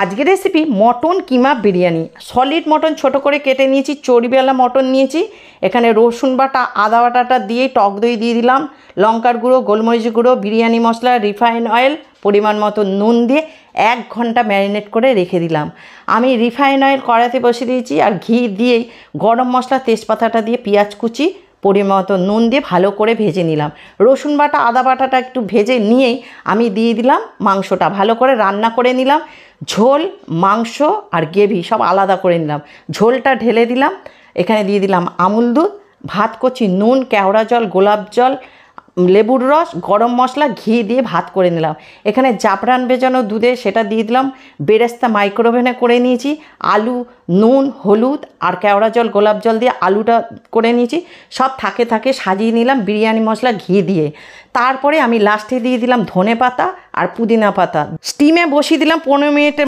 আজকের recipe mutton কিমা biryani. Solid mutton ছোট করে কেটে নিয়েছি, চর্বিওয়ালা মটন নিয়েছি। এখানে রসুন বাটা, আদা বাটাটা দিয়ে টক দই দিয়ে দিলাম, লঙ্কার গুঁড়ো, গোলমরিচ গুঁড়ো, বিরিয়ানি মশলা, রিফাইন অয়েল, পরিমাণ মতো নুন দিয়ে 1 ঘন্টা ম্যারিনেট করে রেখে দিলাম। আমি রিফাইন অয়েল কড়াইতে বসিয়ে দিয়েছি আর ঘি দিয়েই গরম মশলা, তেজপাতাটা দিয়ে পেঁয়াজ কুচি, পরিমাণ মতো নুন দিয়ে ভালো করে ভেজে নিলাম। রসুন বাটা, আদা বাটাটা একটু ভেজে নিয়েই আমি দিয়ে দিলাম মাংসটা, ভালো করে রান্না করে নিলাম। ঝোল, মাংস আর গ্রেভি সব আলাদা করে নিলাম। ঝোলটা ঢেলে দিলাম, এখানে দিয়ে দিলাম আমুল দুধ, ভাত কচি, নুন, কেওড়া জল, গোলাপ জল, লেবুর রস, গরম মশলা, ঘি দিয়ে ভাত করে নিলাম। এখানে জাফরান ভেজানো দুধে সেটা দিয়ে দিলাম। বেরেস্তা মাইক্রোওভেনে করে নিয়েছি। আলু, নুন, হলুদ আর কেওড়া জল, গোলাপ জল দিয়ে আলুটা করে নিয়েছি। সব থাকে থাকে সাজিয়ে নিলাম বিরিয়ানি মশলা ঘি দিয়ে। তারপরে আমি লাস্টে দিয়ে দিলাম ধনে পাতা আর পুদিনা পাতা। স্টিমে বসিয়ে দিলাম 15 মিনিটের